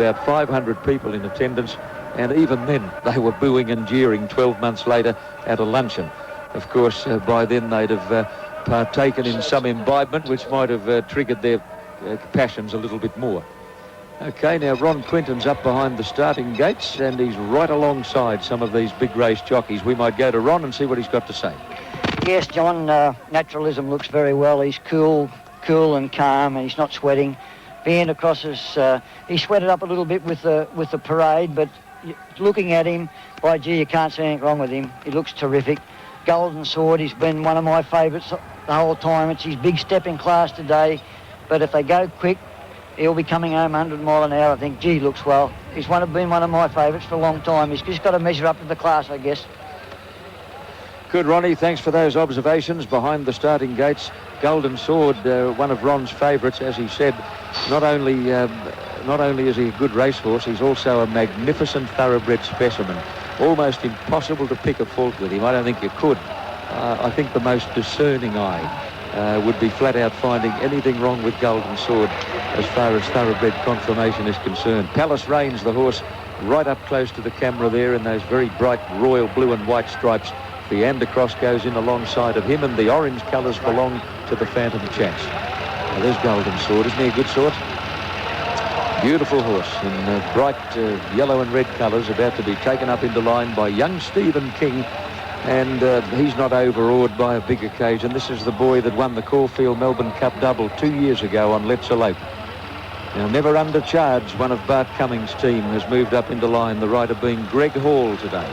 about 500 people in attendance, and even then they were booing and jeering 12 months later at a luncheon. Of course, by then they'd have partaken in some imbibement which might have triggered their passions a little bit more. Okay, now Ron Quinton's up behind the starting gates, and he's right alongside some of these big race jockeys. We might go to Ron and see what he's got to say. Yes, John, Naturalism looks very well. He's cool and calm, and he's not sweating. Vianda Cross is, he sweated up a little bit with the parade, but looking at him, by gee, you can't see anything wrong with him. He looks terrific. Golden Sword, he's been one of my favourites the whole time. It's his big step in class today, but if they go quick, he'll be coming home 100 mile an hour, I think. Gee, looks well. He's been one of my favourites for a long time. He's just got to measure up to the class, I guess. Good, Ronnie. Thanks for those observations. Behind the starting gates, Golden Sword, one of Ron's favourites, as he said. Not only is he a good racehorse, he's also a magnificent thoroughbred specimen. Almost impossible to pick a fault with him. I don't think you could. I think the most discerning eye would be flat out finding anything wrong with Golden Sword as far as thoroughbred conformation is concerned. Palace Reign's the horse right up close to the camera there in those very bright royal blue and white stripes. Vianda Cross goes in alongside of him, and the orange colours belong to the Phantom Chance. Now, there's Golden Sword. Isn't he a good sort? Beautiful horse in bright yellow and red colours, about to be taken up into line by young Stephen King, and he's not overawed by a big occasion. This is the boy that won the Caulfield Melbourne Cup double 2 years ago on Let's Elope. Now, Never Under Charge, one of Bart Cummings' team, has moved up into line, the rider being Greg Hall today.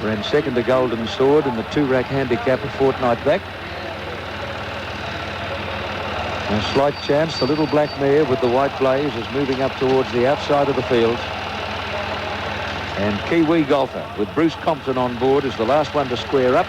Ran second to Golden Sword in the two-rack handicap a fortnight back. A Slight Chance, the little black mare with the white blaze, is moving up towards the outside of the field. And Kiwi Golfer, with Bruce Compton on board, is the last one to square up.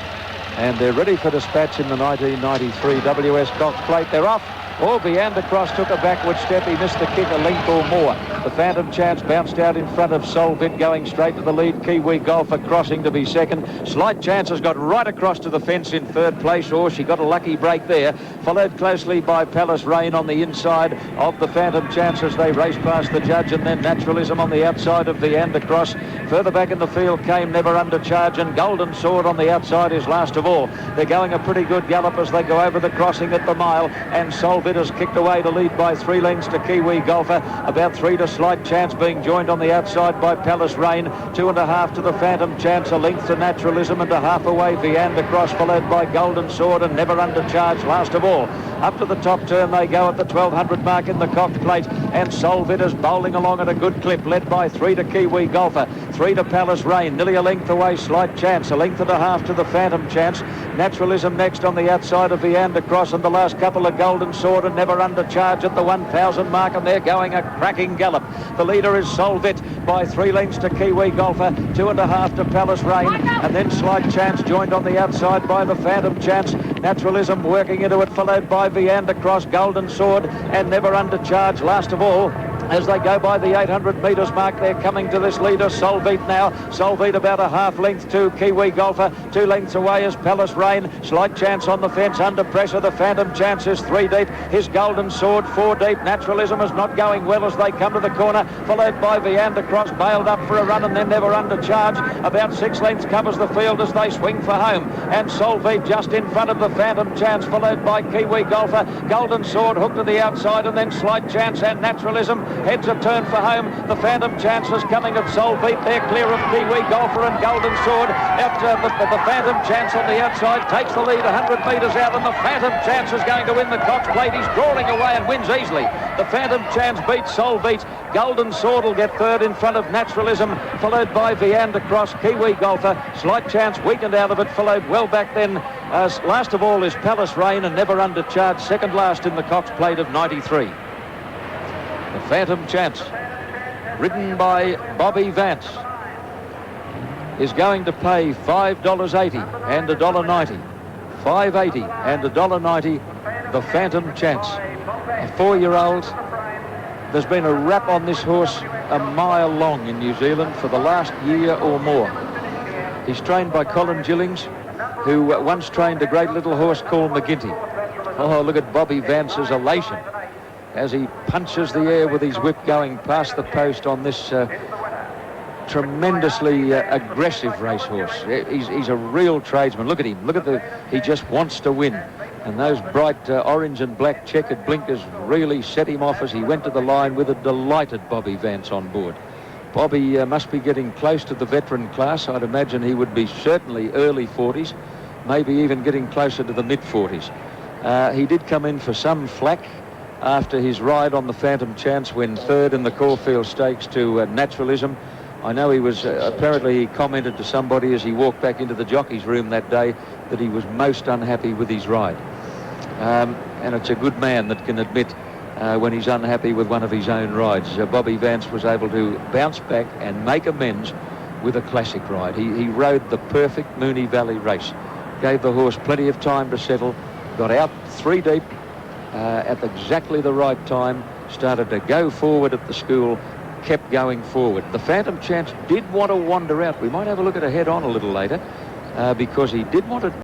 And they're ready for dispatch in the 1993 WS Cox Plate. They're off. Oh, Vianda Cross took a backward step. He missed the kick a length or more. The Phantom Chance bounced out in front of Solvit, going straight to the lead. Kiwi Golfer crossing to be second. Slight Chance has got right across to the fence in third place. Oh, she got a lucky break there. Followed closely by Palace Rain on the inside of the Phantom Chance as they race past the judge, and then Naturalism on the outside of Vianda Cross. Further back in the field came Never Under Charge, and Golden Sword on the outside is last of all. They're going a pretty good gallop as they go over the crossing at the mile, and Solvit has kicked away to lead by 3 lengths to Kiwi Golfer. About 3 to Slight Chance, being joined on the outside by Palace Rain. 2.5 to the Phantom Chance, a length to Naturalism, and a half away Vianda Cross, followed by Golden Sword and Never Under Charge last of all. Up to the top turn they go at the 1200 mark in the Cox Plate, and Solvit is bowling along at a good clip, led by 3 to Kiwi Golfer, 3 to Palace Rain, nearly a length away Slight Chance, a length and a half to the Phantom Chance. Naturalism next on the outside of Vianda Cross, and the last couple of Golden Sword and Never Under Charge at the 1000 mark, and they're going a cracking gallop. The leader is Solvit by 3 lengths to Kiwi Golfer, 2.5 to Palace Rain, and then Slight Chance joined on the outside by the Phantom Chance. Naturalism working into it, followed by Vianda Cross, Golden Sword and Never Under Charge last of all. As they go by the 800 metres mark, they're coming to this leader, Solvit now. Solvit about a half length to Kiwi Golfer. 2 lengths away is Palace Rain. Slight Chance on the fence, under pressure. The Phantom Chance is 3 deep. His Golden Sword 4 deep. Naturalism is not going well as they come to the corner, followed by Vianda Cross, bailed up for a run, and then Never Under Charge. About 6 lengths covers the field as they swing for home. And Solvit just in front of the Phantom Chance, followed by Kiwi Golfer. Golden Sword hooked to the outside, and then Slight Chance and Naturalism heads a turn for home. The Phantom Chance is coming at Solvit. They're clear of Kiwi Golfer and Golden Sword. The Phantom Chance on the outside takes the lead 100 metres out, and the Phantom Chance is going to win the Cox Plate. He's crawling away and wins easily. The Phantom Chance beats Solvit. Golden Sword will get third in front of Naturalism, followed by Vianda Cross, Kiwi Golfer. Slight Chance weakened out of it, followed well back then. Last of all is Palace Rain and Never Under Charge, second last in the Cox Plate of 93. The Phantom Chance, ridden by Bobby Vance, is going to pay $5.80 and $1.90. $5.80 and $1.90, the Phantom Chance. A 4-year-old. There's been a rap on this horse a mile long in New Zealand for the last year or more. He's trained by Colin Gillings, who once trained a great little horse called McGinty. Oh, look at Bobby Vance's elation as he punches the air with his whip going past the post on this tremendously aggressive racehorse. He's a real tradesman. Look at him. Look at he just wants to win. And those bright orange and black checkered blinkers really set him off as he went to the line with a delighted Bobby Vance on board. Bobby must be getting close to the veteran class. I'd imagine he would be certainly early 40s, maybe even getting closer to the mid 40s. He did come in for some flack after his ride on the Phantom Chance, when third in the Caulfield Stakes to Naturalism. I know he was, apparently he commented to somebody as he walked back into the jockey's room that day that he was most unhappy with his ride. And it's a good man that can admit when he's unhappy with one of his own rides. Bobby Vance was able to bounce back and make amends with a classic ride. He rode the perfect Moonee Valley race, gave the horse plenty of time to settle, got out 3 deep at exactly the right time, started to go forward at the school, kept going forward. The Phantom Chance did want to wander out. We might have a look at a head-on a little later because he did want to